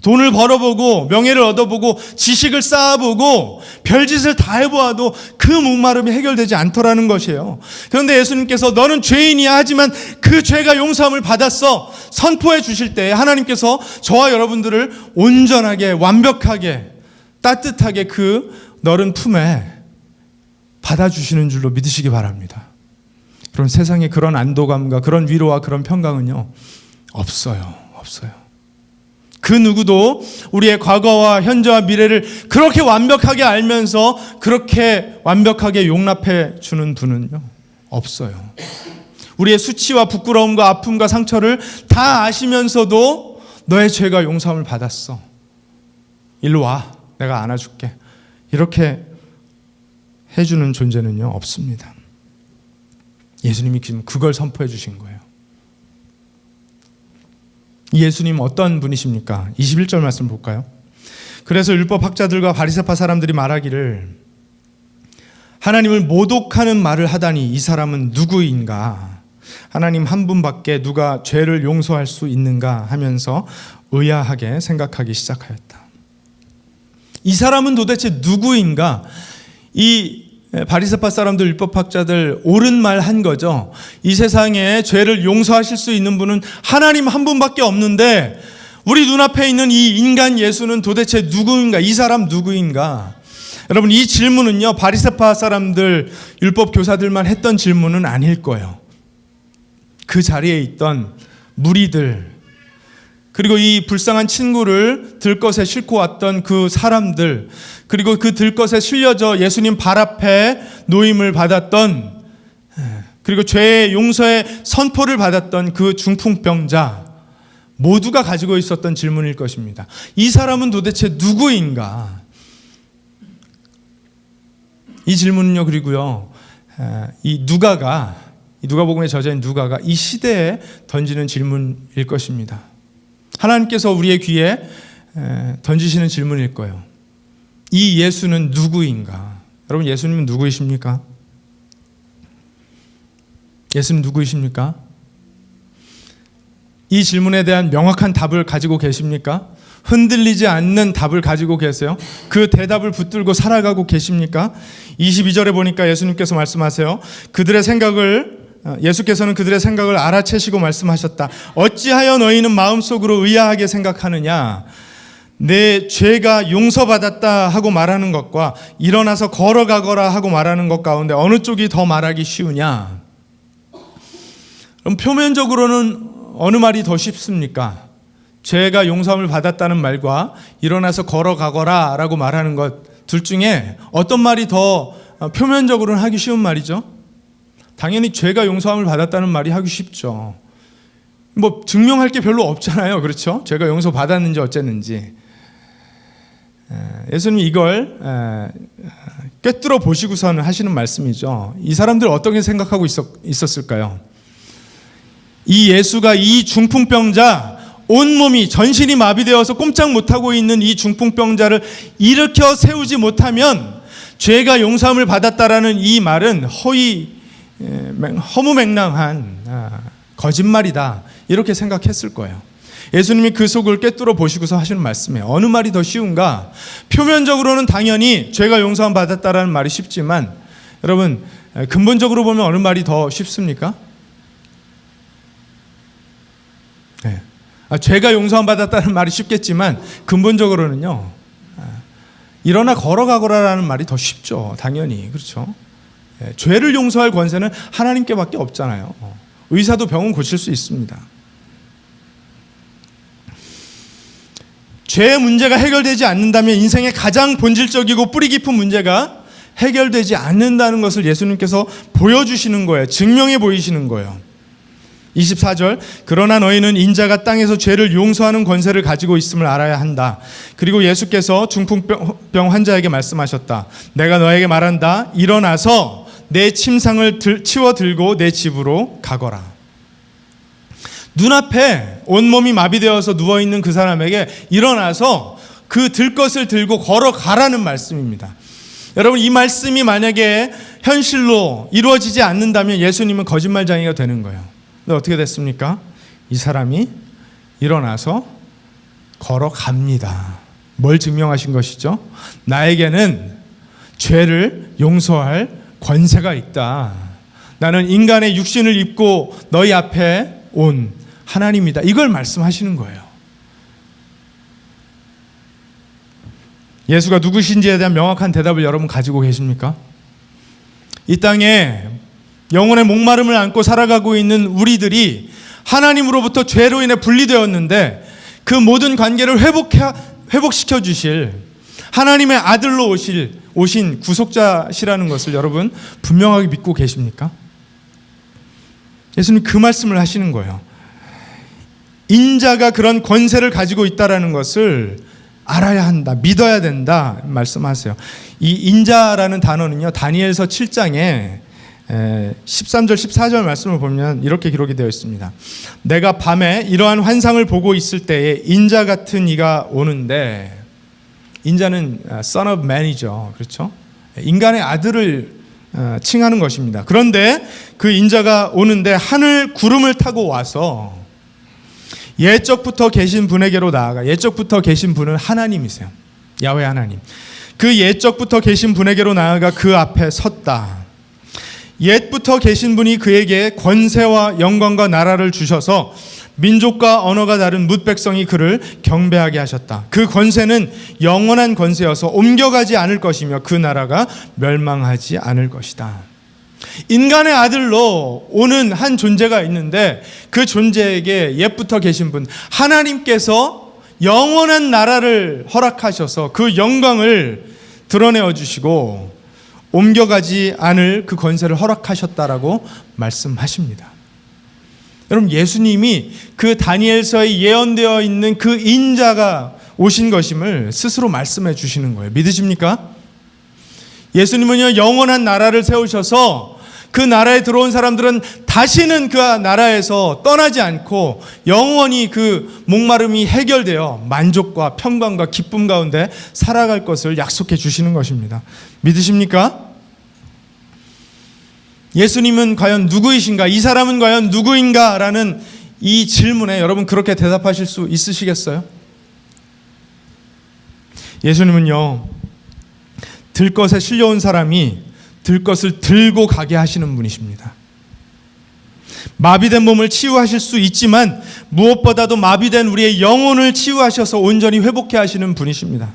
돈을 벌어보고 명예를 얻어보고 지식을 쌓아보고 별짓을 다 해보아도 그 목마름이 해결되지 않더라는 것이에요. 그런데 예수님께서 너는 죄인이야 하지만 그 죄가 용서함을 받았어 선포해 주실 때 하나님께서 저와 여러분들을 온전하게 완벽하게 따뜻하게 그 너른 품에 받아주시는 줄로 믿으시기 바랍니다. 그럼 세상에 그런 안도감과 그런 위로와 그런 평강은요 없어요. 그 누구도 우리의 과거와 현재와 미래를 그렇게 완벽하게 알면서 그렇게 완벽하게 용납해 주는 분은요 없어요. 우리의 수치와 부끄러움과 아픔과 상처를 다 아시면서도 너의 죄가 용서함을 받았어, 일로 와, 내가 안아줄게, 이렇게 해주는 존재는요 없습니다. 예수님이 지금 그걸 선포해 주신 거예요. 예수님 어떤 분이십니까? 21절 말씀 볼까요? 그래서 율법학자들과 바리새파 사람들이 말하기를 하나님을 모독하는 말을 하다니 이 사람은 누구인가? 하나님 한 분밖에 누가 죄를 용서할 수 있는가 하면서 의아하게 생각하기 시작하였다. 이 사람은 도대체 누구인가? 이 바리새파 사람들, 율법학자들 옳은 말 한 거죠. 이 세상에 죄를 용서하실 수 있는 분은 하나님 한 분밖에 없는데 우리 눈앞에 있는 이 인간 예수는 도대체 누구인가? 이 사람 누구인가? 여러분, 이 질문은요, 바리새파 사람들, 율법 교사들만 했던 질문은 아닐 거예요. 그 자리에 있던 무리들, 그리고 이 불쌍한 친구를 들것에 싣고 왔던 그 사람들, 그리고 그 들것에 실려져 예수님 발 앞에 노임을 받았던, 그리고 죄의 용서의 선포를 받았던 그 중풍병자, 모두가 가지고 있었던 질문일 것입니다. 이 사람은 도대체 누구인가? 이 질문은요, 그리고요, 이 누가복음에 저자인 누가가 이 시대에 던지는 질문일 것입니다. 하나님께서 우리의 귀에 던지시는 질문일 거예요. 이 예수는 누구인가? 여러분, 예수님은 누구이십니까? 예수님 누구이십니까? 이 질문에 대한 명확한 답을 가지고 계십니까? 흔들리지 않는 답을 가지고 계세요? 그 대답을 붙들고 살아가고 계십니까? 22절에 보니까 예수님께서 말씀하세요. 예수께서는 그들의 생각을 알아채시고 말씀하셨다. 어찌하여 너희는 마음속으로 의아하게 생각하느냐? 내 죄가 용서받았다 하고 말하는 것과 일어나서 걸어가거라 하고 말하는 것 가운데 어느 쪽이 더 말하기 쉬우냐? 그럼 표면적으로는 어느 말이 더 쉽습니까? 죄가 용서함을 받았다는 말과 일어나서 걸어가거라 라고 말하는 것 둘 중에 어떤 말이 더 표면적으로는 하기 쉬운 말이죠? 당연히 죄가 용서함을 받았다는 말이 하기 쉽죠. 뭐 증명할 게 별로 없잖아요. 그렇죠? 죄가 용서받았는지 어쨌는지. 예수님이 이걸 꿰뚫어 보시고서는 하시는 말씀이죠. 이 사람들 어떻게 생각하고 있었을까요? 이 예수가 이 중풍병자, 온몸이 전신이 마비되어서 꼼짝 못하고 있는 이 중풍병자를 일으켜 세우지 못하면 죄가 용서함을 받았다라는 이 말은 허무맹랑한 거짓말이다, 이렇게 생각했을 거예요. 예수님이 그 속을 꿰뚫어 보시고서 하시는 말씀이에요. 어느 말이 더 쉬운가? 표면적으로는 당연히 죄가 용서함 받았다라는 말이 쉽지만, 여러분, 근본적으로 보면 어느 말이 더 쉽습니까? 네. 죄가 용서함 받았다는 말이 쉽겠지만 근본적으로는요, 일어나 걸어가거라라는 말이 더 쉽죠. 당연히. 그렇죠? 죄를 용서할 권세는 하나님께밖에 없잖아요. 의사도 병은 고칠 수 있습니다. 죄의 문제가 해결되지 않는다면 인생의 가장 본질적이고 뿌리 깊은 문제가 해결되지 않는다는 것을 예수님께서 보여주시는 거예요. 증명해 보이시는 거예요. 24절, 그러나 너희는 인자가 땅에서 죄를 용서하는 권세를 가지고 있음을 알아야 한다. 그리고 예수께서 중풍병 환자에게 말씀하셨다. 내가 너에게 말한다. 일어나서 내 침상을 치워 들고 내 집으로 가거라. 눈앞에 온몸이 마비되어서 누워있는 그 사람에게 일어나서 그 들것을 들고 걸어가라는 말씀입니다. 여러분, 이 말씀이 만약에 현실로 이루어지지 않는다면 예수님은 거짓말쟁이가 되는 거예요. 근데 어떻게 됐습니까? 이 사람이 일어나서 걸어갑니다. 뭘 증명하신 것이죠? 나에게는 죄를 용서할 권세가 있다. 나는 인간의 육신을 입고 너희 앞에 온 하나님이다. 이걸 말씀하시는 거예요. 예수가 누구신지에 대한 명확한 대답을 여러분 가지고 계십니까? 이 땅에 영혼의 목마름을 안고 살아가고 있는 우리들이 하나님으로부터 죄로 인해 분리되었는데 그 모든 관계를 회복시켜 주실 하나님의 아들로 오신 구속자시라는 것을 여러분 분명하게 믿고 계십니까? 예수님 그 말씀을 하시는 거예요. 인자가 그런 권세를 가지고 있다는 것을 알아야 한다, 믿어야 된다 말씀하세요. 이 인자라는 단어는요, 다니엘서 7장에 13절 14절 말씀을 보면 이렇게 기록이 되어 있습니다. 내가 밤에 이러한 환상을 보고 있을 때에 인자 같은 이가 오는데, 인자는 son of man이죠. 그렇죠? 인간의 아들을 칭하는 것입니다. 그런데 그 인자가 오는데 하늘 구름을 타고 와서 예적부터 계신 분에게로 나아가, 예적부터 계신 분은 하나님이세요. 야훼 하나님. 그 옛적부터 계신 분에게로 나아가 그 앞에 섰다. 옛부터 계신 분이 그에게 권세와 영광과 나라를 주셔서 민족과 언어가 다른 뭇 백성이 그를 경배하게 하셨다. 그 권세는 영원한 권세여서 옮겨가지 않을 것이며 그 나라가 멸망하지 않을 것이다. 인간의 아들로 오는 한 존재가 있는데 그 존재에게 옛부터 계신 분 하나님께서 영원한 나라를 허락하셔서 그 영광을 드러내어 주시고 옮겨가지 않을 그 권세를 허락하셨다라고 말씀하십니다. 여러분, 예수님이 그 다니엘서에 예언되어 있는 그 인자가 오신 것임을 스스로 말씀해 주시는 거예요. 믿으십니까? 예수님은요, 영원한 나라를 세우셔서 그 나라에 들어온 사람들은 다시는 그 나라에서 떠나지 않고 영원히 그 목마름이 해결되어 만족과 평강과 기쁨 가운데 살아갈 것을 약속해 주시는 것입니다. 믿으십니까? 예수님은 과연 누구이신가? 이 사람은 과연 누구인가? 라는 이 질문에 여러분 그렇게 대답하실 수 있으시겠어요? 예수님은요, 들것에 실려온 사람이 들것을 들고 가게 하시는 분이십니다. 마비된 몸을 치유하실 수 있지만 무엇보다도 마비된 우리의 영혼을 치유하셔서 온전히 회복해 하시는 분이십니다.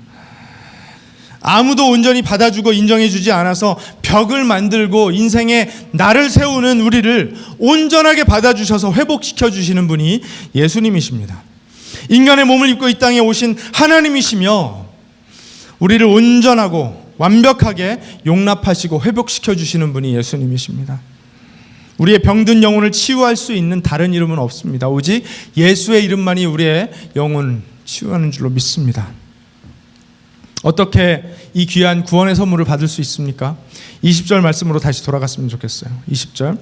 아무도 온전히 받아주고 인정해주지 않아서 벽을 만들고 인생에 나를 세우는 우리를 온전하게 받아주셔서 회복시켜 주시는 분이 예수님이십니다. 인간의 몸을 입고 이 땅에 오신 하나님이시며 우리를 온전하고 완벽하게 용납하시고 회복시켜 주시는 분이 예수님이십니다. 우리의 병든 영혼을 치유할 수 있는 다른 이름은 없습니다. 오직 예수의 이름만이 우리의 영혼을 치유하는 줄로 믿습니다. 어떻게 이 귀한 구원의 선물을 받을 수 있습니까? 20절 말씀으로 다시 돌아갔으면 좋겠어요. 20절,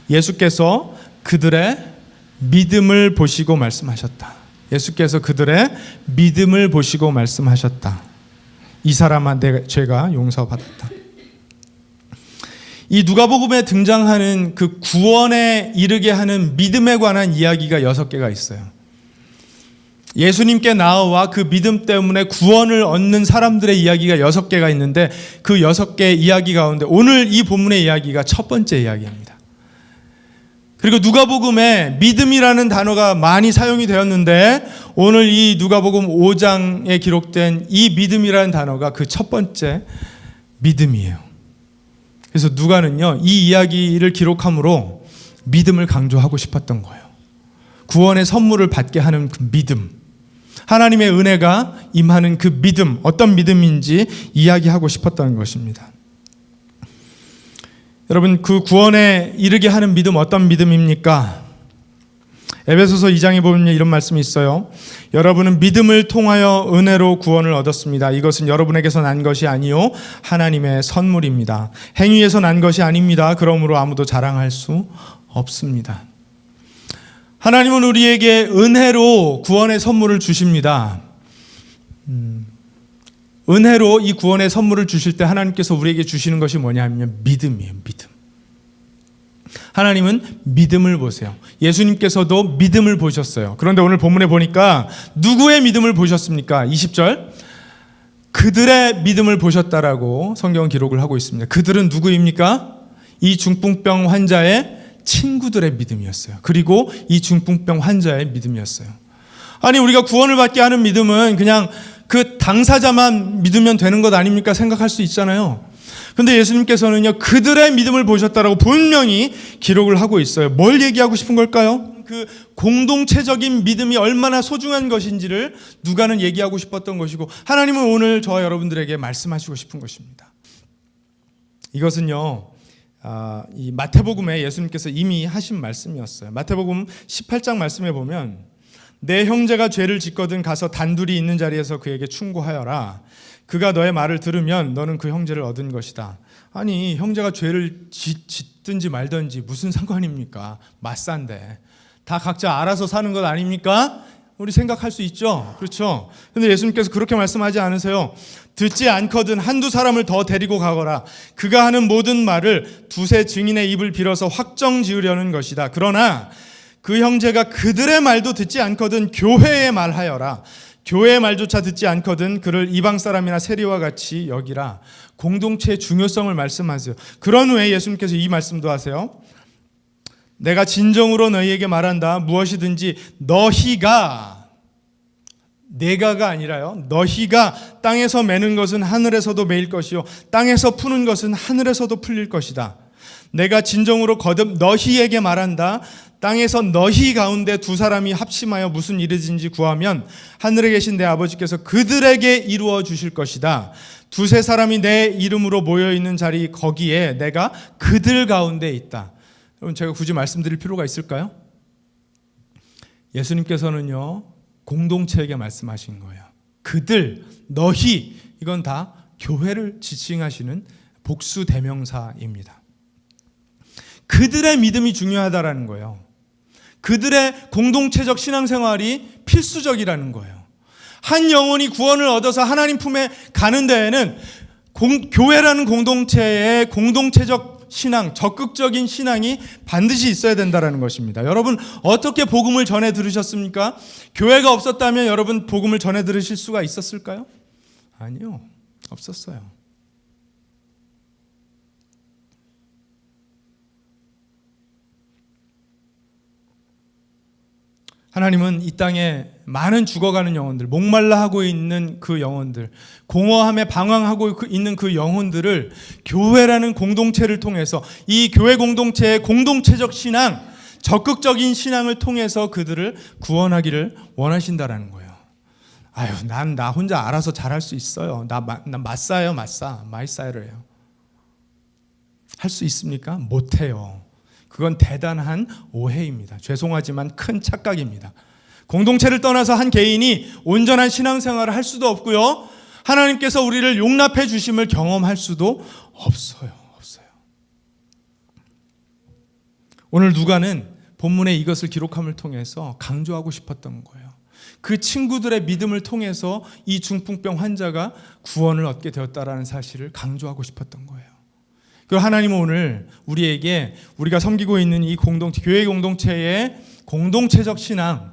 예수께서 그들의 믿음을 보시고 말씀하셨다. 예수께서 그들의 믿음을 보시고 말씀하셨다. 이 사람아 내 죄가 용서받았다. 이 누가복음에 등장하는 그 구원에 이르게 하는 믿음에 관한 이야기가 6개가 있어요. 예수님께 나아와 그 믿음 때문에 구원을 얻는 사람들의 이야기가 6개가 있는데 그 6개의 이야기 가운데 오늘 이 본문의 이야기가 첫 번째 이야기입니다. 그리고 누가복음에 믿음이라는 단어가 많이 사용이 되었는데 오늘 이 누가복음 5장에 기록된 이 믿음이라는 단어가 그 첫 번째 믿음이에요. 그래서 누가는요, 이 이야기를 기록함으로 믿음을 강조하고 싶었던 거예요. 구원의 선물을 받게 하는 그 믿음, 하나님의 은혜가 임하는 그 믿음, 어떤 믿음인지 이야기하고 싶었던 것입니다. 여러분, 그 구원에 이르게 하는 믿음 어떤 믿음입니까? 에베소서 2장에 보면 이런 말씀이 있어요. 여러분은 믿음을 통하여 은혜로 구원을 얻었습니다. 이것은 여러분에게서 난 것이 아니요 하나님의 선물입니다. 행위에서 난 것이 아닙니다. 그러므로 아무도 자랑할 수 없습니다. 하나님은 우리에게 은혜로 구원의 선물을 주십니다. 은혜로 이 구원의 선물을 주실 때 하나님께서 우리에게 주시는 것이 뭐냐 하면 믿음이에요. 믿음. 하나님은 믿음을 보세요. 예수님께서도 믿음을 보셨어요. 그런데 오늘 본문에 보니까 누구의 믿음을 보셨습니까? 20절, 그들의 믿음을 보셨다라고 성경은 기록을 하고 있습니다. 그들은 누구입니까? 이 중풍병 환자의 친구들의 믿음이었어요. 그리고 이 중풍병 환자의 믿음이었어요. 아니, 우리가 구원을 받게 하는 믿음은 그냥 그 당사자만 믿으면 되는 것 아닙니까? 생각할 수 있잖아요. 근데 예수님께서는요, 그들의 믿음을 보셨다라고 분명히 기록을 하고 있어요. 뭘 얘기하고 싶은 걸까요? 그 공동체적인 믿음이 얼마나 소중한 것인지를 누가는 얘기하고 싶었던 것이고, 하나님은 오늘 저와 여러분들에게 말씀하시고 싶은 것입니다. 이것은요, 이 마태복음에 예수님께서 이미 하신 말씀이었어요. 마태복음 18장 말씀에 보면 내 형제가 죄를 짓거든 가서 단둘이 있는 자리에서 그에게 충고하여라. 그가 너의 말을 들으면 너는 그 형제를 얻은 것이다. 아니, 형제가 죄를 짓든지 말든지 무슨 상관입니까? 맞산데 다 각자 알아서 사는 것 아닙니까? 우리 생각할 수 있죠. 그렇죠? 근데 예수님께서 그렇게 말씀하지 않으세요. 듣지 않거든 한두 사람을 더 데리고 가거라. 그가 하는 모든 말을 두세 증인의 입을 빌어서 확정 지으려는 것이다. 그러나 그 형제가 그들의 말도 듣지 않거든 교회의 말하여라. 교회의 말조차 듣지 않거든 그를 이방 사람이나 세리와 같이 여기라. 공동체의 중요성을 말씀하세요. 그런 후에 예수님께서 이 말씀도 하세요. 내가 진정으로 너희에게 말한다. 무엇이든지 너희가, 내가가 아니라요, 너희가 땅에서 매는 것은 하늘에서도 매일 것이요 땅에서 푸는 것은 하늘에서도 풀릴 것이다. 내가 진정으로 거듭 너희에게 말한다. 땅에서 너희 가운데 두 사람이 합심하여 무슨 일이든지 구하면 하늘에 계신 내 아버지께서 그들에게 이루어 주실 것이다. 두세 사람이 내 이름으로 모여있는 자리 거기에 내가 그들 가운데 있다. 여러분, 제가 굳이 말씀드릴 필요가 있을까요? 예수님께서는요, 공동체에게 말씀하신 거예요. 그들, 너희, 이건 다 교회를 지칭하시는 복수 대명사입니다. 그들의 믿음이 중요하다라는 거예요. 그들의 공동체적 신앙생활이 필수적이라는 거예요. 한 영혼이 구원을 얻어서 하나님 품에 가는 데에는 교회라는 공동체의 공동체적 신앙, 적극적인 신앙이 반드시 있어야 된다는 것입니다. 여러분, 어떻게 복음을 전해 들으셨습니까? 교회가 없었다면 여러분 복음을 전해 들으실 수가 있었을까요? 아니요, 없었어요. 하나님은 이 땅에 많은 죽어가는 영혼들, 목말라 하고 있는 그 영혼들, 공허함에 방황하고 있는 그 영혼들을 교회라는 공동체를 통해서, 이 교회 공동체의 공동체적 신앙, 적극적인 신앙을 통해서 그들을 구원하기를 원하신다라는 거예요. 아유, 나 혼자 알아서 잘할 수 있어요. 나 맞사예요, 마이사이를 해요. 할 수 있습니까? 못해요. 그건 대단한 오해입니다. 죄송하지만 큰 착각입니다. 공동체를 떠나서 한 개인이 온전한 신앙생활을 할 수도 없고요, 하나님께서 우리를 용납해 주심을 경험할 수도 없어요. 오늘 누가는 본문에 이것을 기록함을 통해서 강조하고 싶었던 거예요. 그 친구들의 믿음을 통해서 이 중풍병 환자가 구원을 얻게 되었다라는 사실을 강조하고 싶었던 거예요. 그 하나님은 오늘 우리에게, 우리가 섬기고 있는 이 공동체, 교회 공동체의 공동체적 신앙,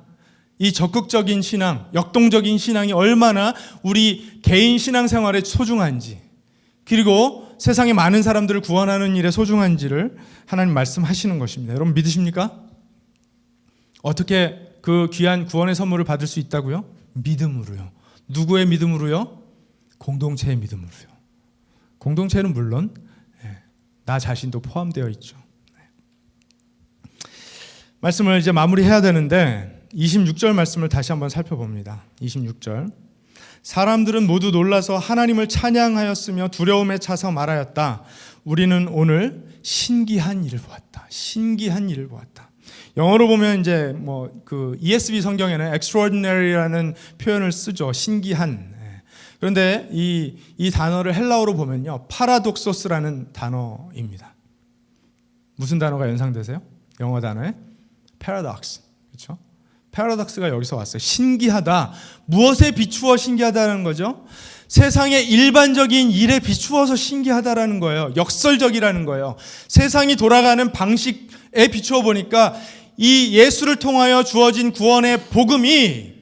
이 적극적인 신앙, 역동적인 신앙이 얼마나 우리 개인 신앙생활에 소중한지, 그리고 세상의 많은 사람들을 구원하는 일에 소중한지를 하나님 말씀하시는 것입니다. 여러분 믿으십니까? 어떻게 그 귀한 구원의 선물을 받을 수 있다고요? 믿음으로요. 누구의 믿음으로요? 공동체의 믿음으로요. 공동체는 물론 나 자신도 포함되어 있죠. 말씀을 이제 마무리해야 되는데 26절 말씀을 다시 한번 살펴봅니다. 26절. 사람들은 모두 놀라서 하나님을 찬양하였으며 두려움에 차서 말하였다. 우리는 오늘 신기한 일을 보았다. 신기한 일을 보았다. 영어로 보면 이제 그 ESV 성경에는 extraordinary라는 표현을 쓰죠. 신기한. 그런데 이 단어를 헬라어로 보면요, 파라독소스라는 단어입니다. 무슨 단어가 연상되세요? 영어 단어에 paradox, 그렇죠? paradox가 여기서 왔어요. 신기하다. 무엇에 비추어 신기하다는 거죠? 세상의 일반적인 일에 비추어서 신기하다라는 거예요. 역설적이라는 거예요. 세상이 돌아가는 방식에 비추어 보니까 이 예수를 통하여 주어진 구원의 복음이,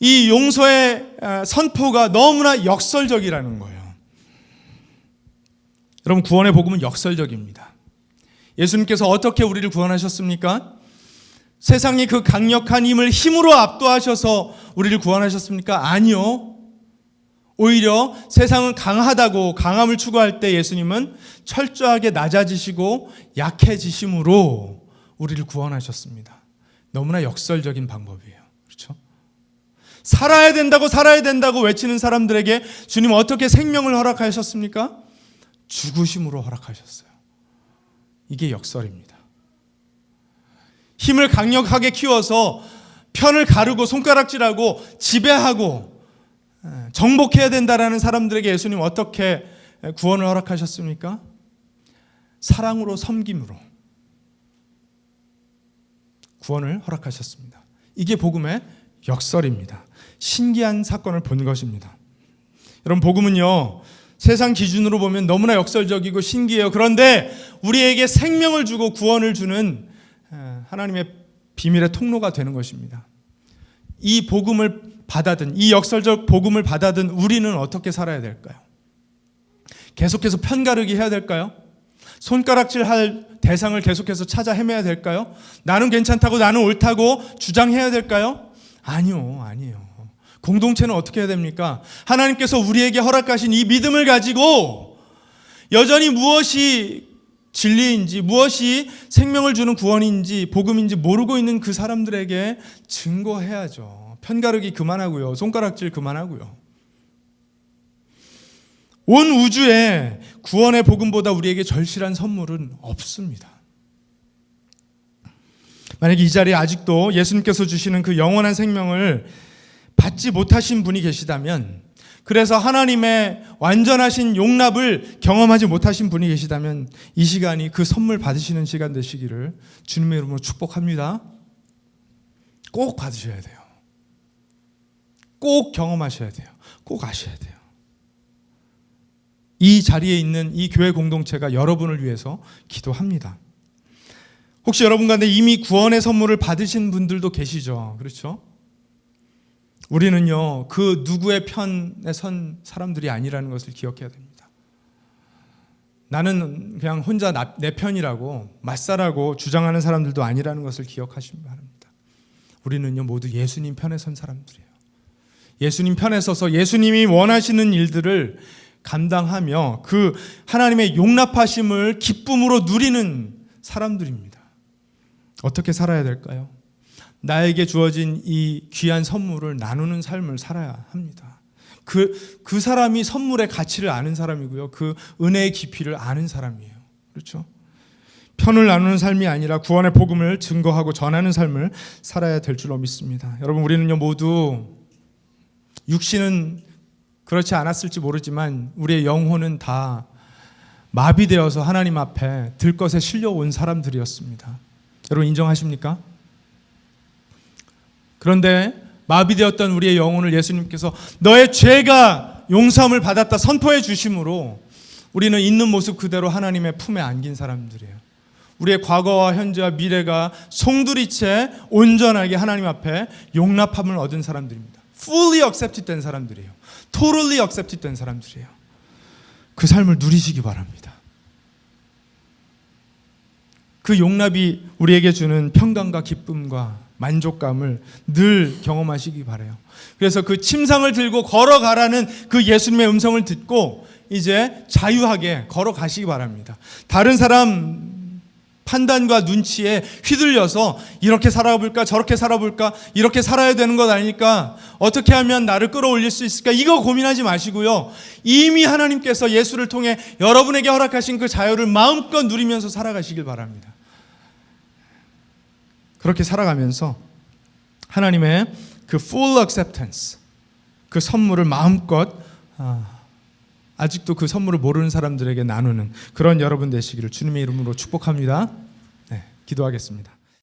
이 용서의 선포가 너무나 역설적이라는 거예요. 여러분, 구원의 복음은 역설적입니다. 예수님께서 어떻게 우리를 구원하셨습니까? 세상의 그 강력한 힘으로 압도하셔서 우리를 구원하셨습니까? 아니요. 오히려 세상은 강하다고 강함을 추구할 때 예수님은 철저하게 낮아지시고 약해지심으로 우리를 구원하셨습니다. 너무나 역설적인 방법이에요. 그렇죠? 살아야 된다고 외치는 사람들에게 주님 어떻게 생명을 허락하셨습니까? 죽으심으로 허락하셨어요. 이게 역설입니다. 힘을 강력하게 키워서 편을 가르고 손가락질하고 지배하고 정복해야 된다라는 사람들에게 예수님 어떻게 구원을 허락하셨습니까? 사랑으로, 섬김으로 구원을 허락하셨습니다. 이게 복음의 역설입니다. 신기한 사건을 본 것입니다. 여러분, 복음은요, 세상 기준으로 보면 너무나 역설적이고 신기해요. 그런데 우리에게 생명을 주고 구원을 주는 하나님의 비밀의 통로가 되는 것입니다. 이 복음을 받아든, 이 역설적 복음을 받아든 우리는 어떻게 살아야 될까요? 계속해서 편가르기 해야 될까요? 손가락질할 대상을 계속해서 찾아 헤매야 될까요? 나는 괜찮다고, 나는 옳다고 주장해야 될까요? 아니에요. 공동체는 어떻게 해야 됩니까? 하나님께서 우리에게 허락하신 이 믿음을 가지고 여전히 무엇이 진리인지, 무엇이 생명을 주는 구원인지, 복음인지 모르고 있는 그 사람들에게 증거해야죠. 편가르기 그만하고요. 손가락질 그만하고요. 온 우주에 구원의 복음보다 우리에게 절실한 선물은 없습니다. 만약에 이 자리에 아직도 예수님께서 주시는 그 영원한 생명을 받지 못하신 분이 계시다면, 그래서 하나님의 완전하신 용납을 경험하지 못하신 분이 계시다면 이 시간이 그 선물 받으시는 시간 되시기를 주님의 이름으로 축복합니다. 꼭 받으셔야 돼요. 꼭 경험하셔야 돼요. 꼭 아셔야 돼요. 이 자리에 있는 이 교회 공동체가 여러분을 위해서 기도합니다. 혹시 여러분 가운데 이미 구원의 선물을 받으신 분들도 계시죠? 그렇죠? 우리는요, 그 누구의 편에 선 사람들이 아니라는 것을 기억해야 됩니다. 나는 그냥 혼자 내 편이라고 맞사라고 주장하는 사람들도 아니라는 것을 기억하시기 바랍니다. 우리는요, 모두 예수님 편에 선 사람들이에요. 예수님 편에 서서 예수님이 원하시는 일들을 감당하며 그 하나님의 용납하심을 기쁨으로 누리는 사람들입니다. 어떻게 살아야 될까요? 나에게 주어진 이 귀한 선물을 나누는 삶을 살아야 합니다. 그 사람이 선물의 가치를 아는 사람이고요. 그 은혜의 깊이를 아는 사람이에요. 그렇죠? 편을 나누는 삶이 아니라 구원의 복음을 증거하고 전하는 삶을 살아야 될 줄로 믿습니다. 여러분, 우리는요, 모두 육신은 그렇지 않았을지 모르지만 우리의 영혼은 다 마비되어서 하나님 앞에 들것에 실려온 사람들이었습니다. 여러분 인정하십니까? 그런데 마비되었던 우리의 영혼을 예수님께서 너의 죄가 용서함을 받았다 선포해 주심으로 우리는 있는 모습 그대로 하나님의 품에 안긴 사람들이에요. 우리의 과거와 현재와 미래가 송두리째 온전하게 하나님 앞에 용납함을 얻은 사람들입니다. Fully accepted 된 사람들이에요. Totally accepted 된 사람들이에요. 그 삶을 누리시기 바랍니다. 그 용납이 우리에게 주는 평강과 기쁨과 만족감을 늘 경험하시기 바라요. 그래서 그 침상을 들고 걸어가라는 그 예수님의 음성을 듣고 이제 자유하게 걸어가시기 바랍니다. 다른 사람 판단과 눈치에 휘둘려서 이렇게 살아볼까 저렇게 살아볼까 이렇게 살아야 되는 것 아닐까 어떻게 하면 나를 끌어올릴 수 있을까 이거 고민하지 마시고요. 이미 하나님께서 예수를 통해 여러분에게 허락하신 그 자유를 마음껏 누리면서 살아가시길 바랍니다. 그렇게 살아가면서 하나님의 그 full acceptance, 그 선물을 마음껏 아직도 그 선물을 모르는 사람들에게 나누는 그런 여러분 되시기를 주님의 이름으로 축복합니다. 네, 기도하겠습니다.